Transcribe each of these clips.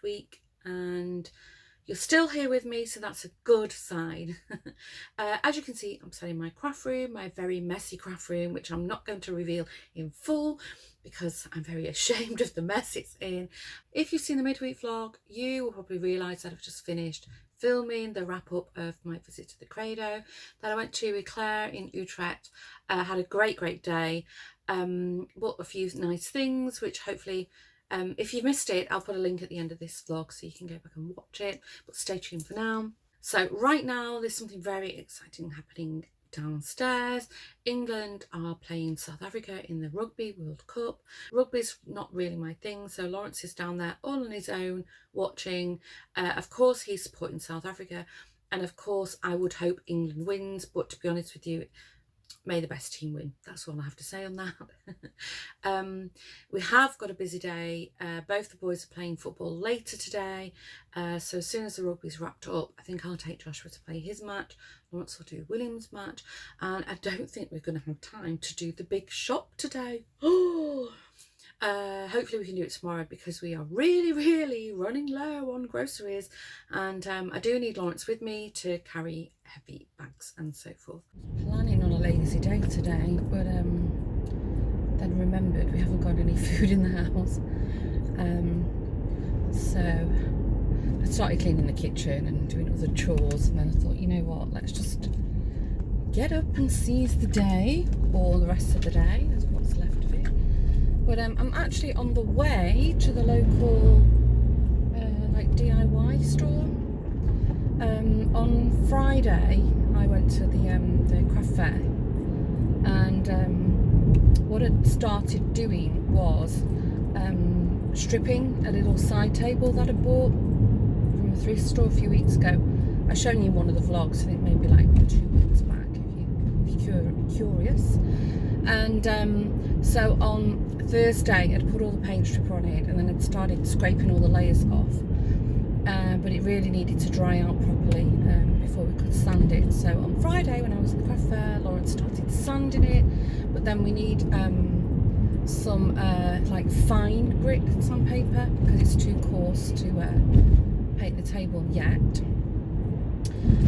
midweek and you're still here with me, so that's a good sign. As you can see, I'm sat in my craft room, my very messy craft room, which I'm not going to reveal in full because I'm very ashamed of the mess it's in. If you've seen the midweek vlog, you will probably realise that I've just finished filming the wrap up of my visit to the Credo that I went to with Claire in Utrecht. Had a great day. Bought a few nice things, which hopefully, if you missed it, I'll put a link at the end of this vlog so you can go back and watch it, but stay tuned for now. So right now there's something very exciting happening downstairs. England are playing South Africa in the Rugby World Cup. Rugby's not really my thing, so Lawrence is down there all on his own watching. Of course he's supporting South Africa, and of course I would hope England wins, but to be honest with you, may the best team win. That's all I have to say on that. We have got a busy day. Both the boys are playing football later today. So as soon as the rugby's wrapped up, I think I'll take Joshua to play his match. Lawrence will do William's match. And I don't think we're going to have time to do the big shop today. Hopefully we can do it tomorrow because we are really running low on groceries, and I do need Lawrence with me to carry heavy bags and so forth. Planning on a lazy day today, but then remembered we haven't got any food in the house, so I started cleaning the kitchen and doing other chores, and then I thought, you know what, let's just get up and seize the day, or the rest of the day, as what's left of it. But I'm actually on the way to the local like DIY store. On Friday I went to the craft fair, and what I'd started doing was stripping a little side table that I bought from a thrift store a few weeks ago. I've shown you one of the vlogs, I think maybe like 2 weeks back, if you're curious. And so on Thursday I'd put all the paint stripper on it, and then I'd started scraping all the layers off, but it really needed to dry out properly before we could sand it. So on Friday when I was at the craft fair, Lawrence started sanding it, but then we need some like fine grit sandpaper because it's too coarse to paint the table yet.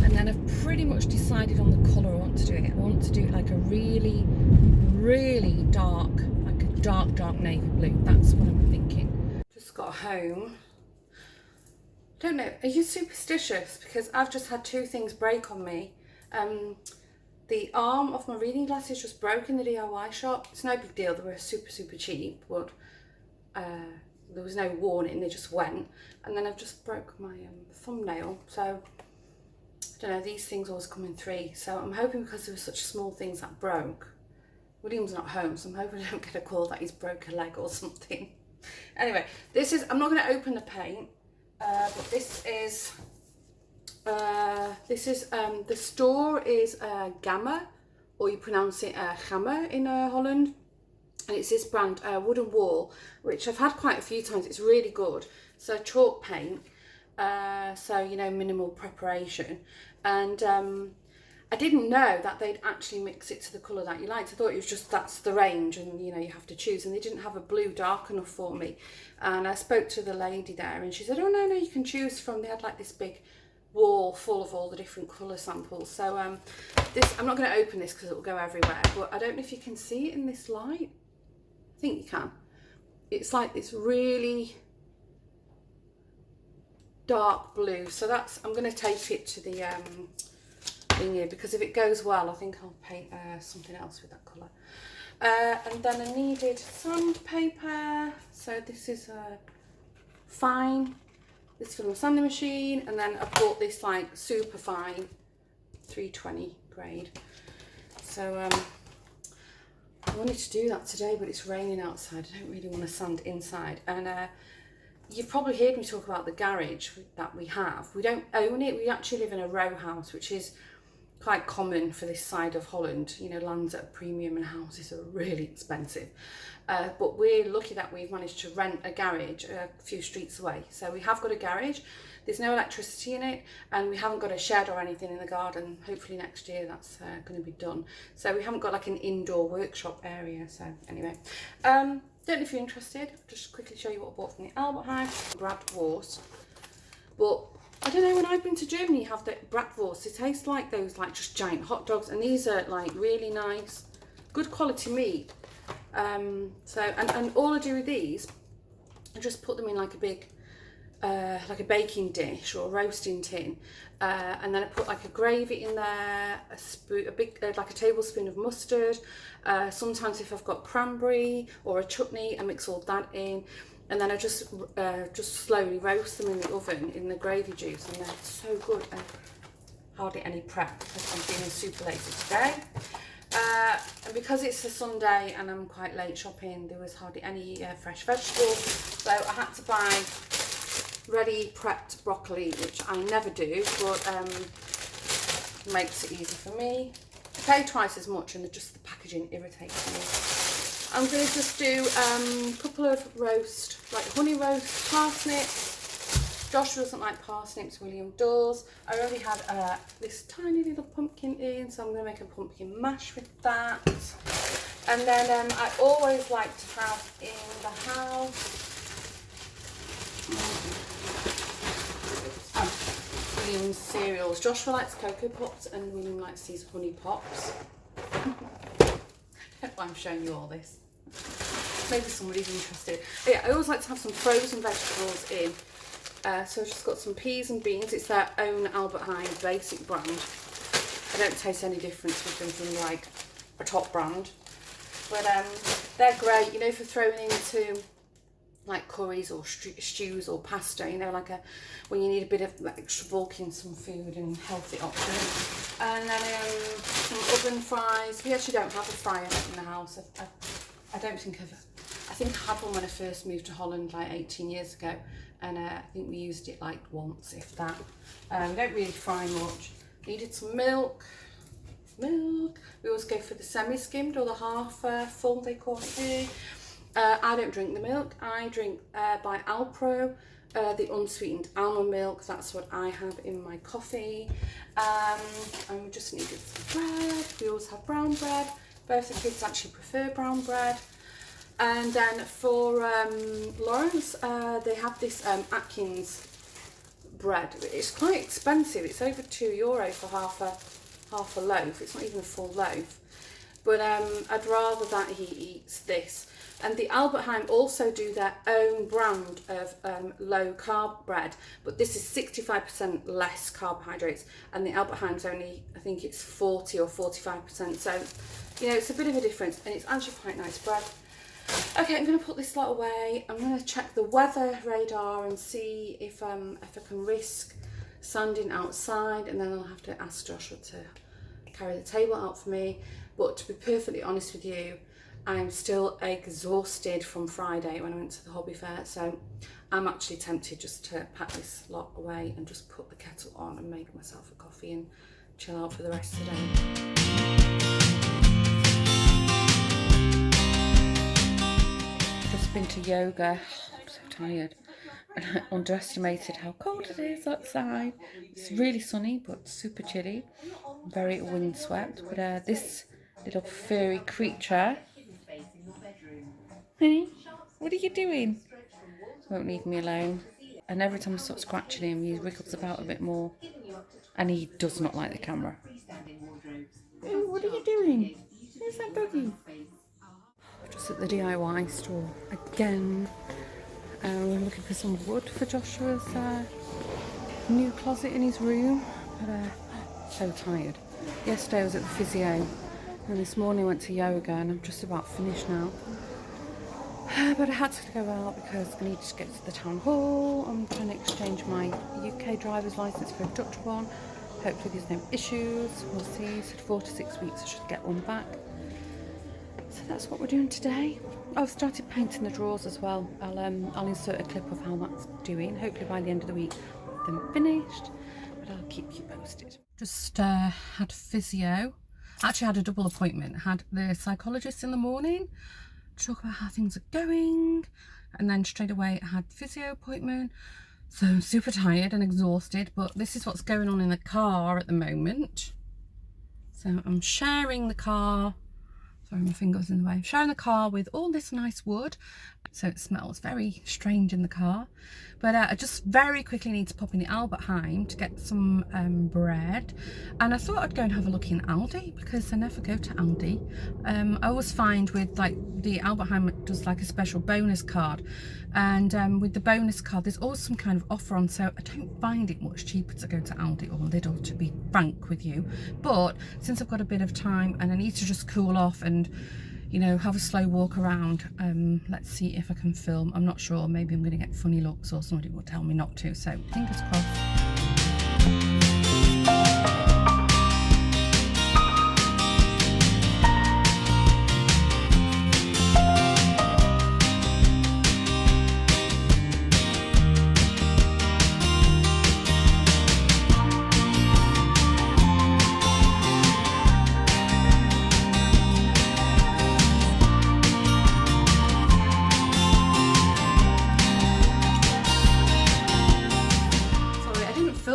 And then I've pretty much decided on the colour I want to do it. I want to do it like a really dark, like a dark navy blue. That's what I'm thinking. Just got home. Don't know, are you superstitious? Because I've just had 2 things break on me. The arm of my reading glasses just broke in the DIY shop. It's no big deal, they were super cheap, but there was no warning, they just went. And then I've just broke my thumbnail, so I don't know, these things always come in 3, so I'm hoping, because there were such small things that broke. William's not home, so I'm hoping I don't get a call that he's broke a leg or something. Anyway, this is, I'm not going to open the paint, but this is the store is Gamma, or you pronounce it Gamma in Holland, and it's this brand, Wooden Wall, which I've had quite a few times. It's really good. So chalk paint, so you know, minimal preparation, and I didn't know that they'd actually mix it to the colour that you liked. I thought it was just, that's the range, and you know, you have to choose, and they didn't have a blue dark enough for me. And I spoke to the lady there, and she said, oh no, you can choose from, they had like this big wall full of all the different colour samples. So this, I'm not going to open this because it will go everywhere, but I don't know if you can see it in this light. I think you can. It's like this really dark blue, so that's, I'm going to take it to the thing here, because if it goes well I think I'll paint something else with that colour. And then I needed sandpaper, so this is fine, this is for my sanding machine, and then I bought this like super fine 320 grade. So I wanted to do that today, but it's raining outside. I don't really want to sand inside. And you've probably heard me talk about the garage that we have. We don't own it. We actually live in a row house, which is quite common for this side of Holland. You know, land's at a premium and houses are really expensive. But we're lucky that we've managed to rent a garage a few streets away. So we have got a garage. There's no electricity in it, and we haven't got a shed or anything in the garden. Hopefully next year that's going to be done. So we haven't got like an indoor workshop area. So anyway, Don't know if you're interested. I'll just quickly show you what I bought from the Albertheim. Bratwurst. But I don't know, when I've been to Germany, you have the Bratwurst. They taste like those, like just giant hot dogs, and these are like really nice, good quality meat. So and all I do with these, I just put them in like a big, like a baking dish or a roasting tin, and then I put like a gravy in there, a big like a tablespoon of mustard. Sometimes if I've got cranberry or a chutney, I mix all that in. And then I just slowly roast them in the oven in the gravy juice, and they're so good. And hardly any prep because I'm feeling super lazy today. And because it's a Sunday and I'm quite late shopping, there was hardly any fresh vegetables, so I had to buy ready prepped broccoli, which I never do, but makes it easy for me. I pay twice as much, and just the packaging irritates me. I'm going to just do a couple of roast, like honey roast parsnips. Joshua doesn't like parsnips, William does. I already had this tiny little pumpkin in, so I'm going to make a pumpkin mash with that. And then I always like to have in the house William's cereals. Joshua likes Cocoa Pops and William likes these honey pops. I'm showing you all this. Maybe somebody's interested. But yeah, I always like to have some frozen vegetables in. So I've just got some peas and beans. It's their own Albertheim basic brand. I don't taste any difference with them from like a top brand. But they're great, you know, for throwing into like curries or stews or pasta, you know, like when you need a bit of like, extra bulk in some food and healthy options. And then some oven fries. We actually don't have a fryer in the house. I don't think I think I had one when I first moved to Holland like 18 years ago, and I think we used it like once, if that. We don't really fry much. Needed some milk. We always go for the semi-skimmed or the half full, they call it here. I don't drink the milk. I drink by Alpro, the unsweetened almond milk. That's what I have in my coffee. And we just needed some bread. We always have brown bread. Both the kids actually prefer brown bread. And then for Lawrence, they have this Atkins bread. It's quite expensive. It's over €2 for half a loaf. It's not even a full loaf. But I'd rather that he eats this. And the Albertheim also do their own brand of low carb bread, but this is 65% less carbohydrates, and the Albertheim's only, I think it's 40 or 45%. So, you know, it's a bit of a difference, and it's actually quite nice bread. Okay, I'm going to put this lot away. I'm going to check the weather radar and see if I can risk sanding outside, and then I'll have to ask Joshua to carry the table out for me. But to be perfectly honest with you, I'm still exhausted from Friday when I went to the hobby fair, so I'm actually tempted just to pack this lot away and just put the kettle on and make myself a coffee and chill out for the rest of the day. Just been to yoga. I'm so tired, and I underestimated how cold it is outside. It's really sunny but super chilly, very windswept. But this little furry creature, hey, what are you doing? Won't leave me alone. And every time I start scratching him, he wriggles about a bit more. And he does not like the camera. Oh, what are you doing? Where's that doggy? Just at the DIY store again. We're looking for some wood for Joshua's new closet in his room. But so tired. Yesterday I was at the physio, and this morning I went to yoga, and I'm just about finished now. But I had to go out because I needed to get to the town hall. I'm trying to exchange my UK driver's licence for a Dutch one. Hopefully there's no issues. We'll see. He said 4 to 6 weeks I should get one back. So that's what we're doing today. I've started painting the drawers as well. I'll insert a clip of how that's doing. Hopefully by the end of the week they're finished. But I'll keep you posted. Just had physio. Actually had a double appointment. Had the psychologist in the morning to talk about how things are going, and then straight away I had physio appointment. So I'm super tired and exhausted, but this is what's going on in the car at the moment. So I'm sharing the car Sorry, my finger's in the way. I'm sharing the car with all this nice wood, so it smells very strange in the car. But I just very quickly need to pop in the Albertheim to get some bread, and I thought I'd go and have a look in Aldi, because I never go to Aldi. I always find with like the Albertheim does like a special bonus card, and with the bonus card there's always some kind of offer on, so I don't find it much cheaper to go to Aldi or Lidl, to be frank with you. But since I've got a bit of time and I need to just cool off and, you know, have a slow walk around, let's see if I can film. I'm not sure, maybe I'm going to get funny looks or somebody will tell me not to, so fingers crossed.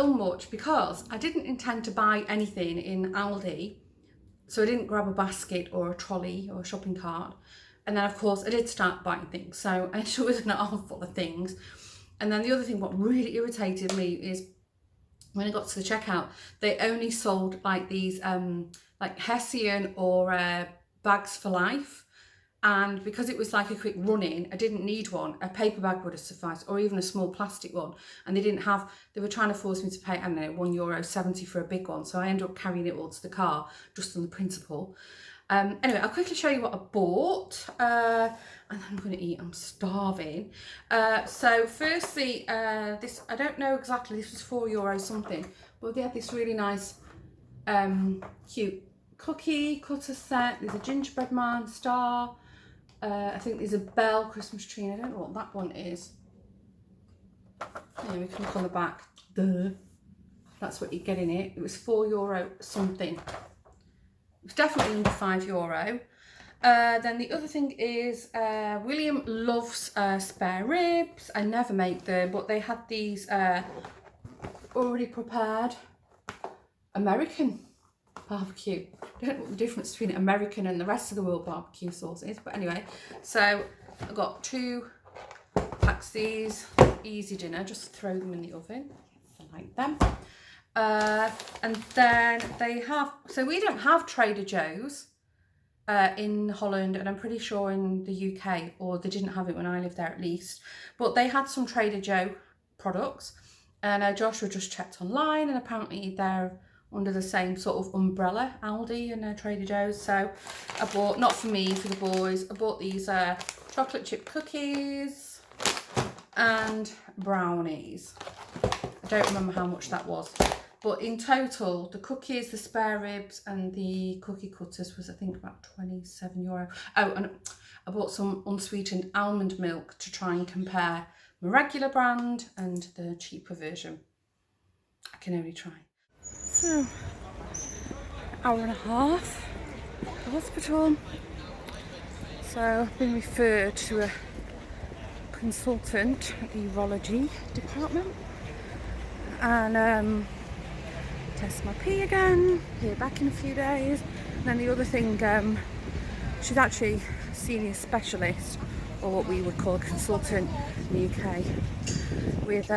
Much because I didn't intend to buy anything in Aldi, so I didn't grab a basket or a trolley or a shopping cart, and then of course I did start buying things, so I ended up with an armful of things. And then the other thing, what really irritated me is when I got to the checkout, they only sold like these like Hessian or bags for life. And because it was like a quick run-in, I didn't need one. A paper bag would have sufficed, or even a small plastic one. And they were trying to force me to pay, I don't know, €1.70 for a big one. So I ended up carrying it all to the car, just on the principle. Anyway, I'll quickly show you what I bought. And then I'm going to eat, I'm starving. So firstly, this, I don't know exactly, this was €4 something. But they had this really nice, cute cookie cutter set. There's a gingerbread man, star. I think there's a bell Christmas tree, and I don't know what that one is. Yeah, we can look on the back. Duh. That's what you get in it. It was €4 something. It was definitely under €5. Then the other thing is William loves spare ribs. I never make them, but they had these already prepared American barbecue. I don't know what the difference between American and the rest of the world barbecue sauce is, but anyway, so I got 2 packs of these. Easy dinner, just throw them in the oven. I like them. And then they have, so we don't have Trader Joe's in Holland, and I'm pretty sure in the UK, or they didn't have it when I lived there at least, but they had some Trader Joe products, and Joshua just checked online, and apparently they're under the same sort of umbrella, Aldi and Trader Joe's. So I bought, not for me, for the boys, I bought these chocolate chip cookies and brownies. I don't remember how much that was, but in total, the cookies, the spare ribs and the cookie cutters was, I think, about €27. Oh, and I bought some unsweetened almond milk to try and compare my regular brand and the cheaper version. I can only try. So, hour and a half to the hospital. So I've been referred to a consultant at the urology department, and test my pee again, hear back in a few days. And then the other thing, she's actually a senior specialist, or what we would call a consultant in the UK, with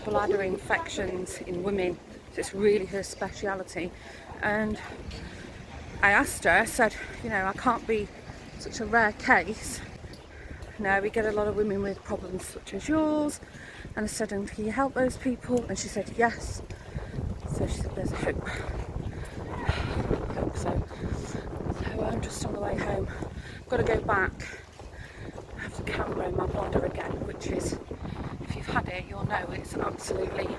bladder infections in women. So it's really her speciality. And I asked her, I said, you know, I can't be such a rare case. No, we get a lot of women with problems such as yours. And I said, and can you help those people? And she said, yes. So she said, there's a hope. I hope so. So I'm just on the way home. I've got to go back. I have the camera in my bladder again, which is, if you've had it, you'll know it's absolutely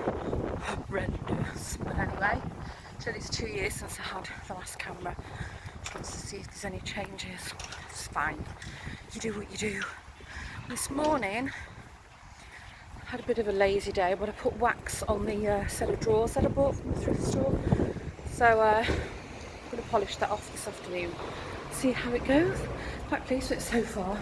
horrendous. But anyway, so it's 2 years since I had the last camera. Just wants to see if there's any changes. It's fine. You do what you do. This morning, I had a bit of a lazy day, but I put wax on the set of drawers that I bought from the thrift store. So I'm going to polish that off this afternoon. See how it goes. Quite pleased with it so far.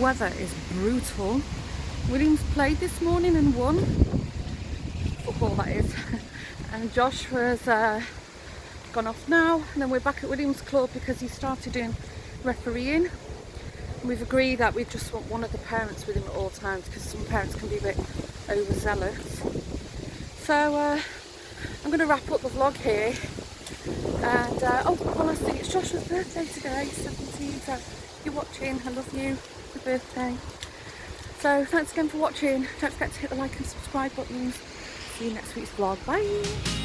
weather is brutal. Williams played this morning and won. Football, that is. And Josh was gone off now, and then we're back at Williams Club because he started doing refereeing. We've agreed that we just want one of the parents with him at all times because some parents can be a bit overzealous. So I'm going to wrap up the vlog here. And oh, one last thing, it's Joshua's birthday today, 17. So if you're watching, I love you. Happy birthday. So thanks again for watching. Don't forget to hit the like and subscribe buttons. See you next week's vlog. Bye.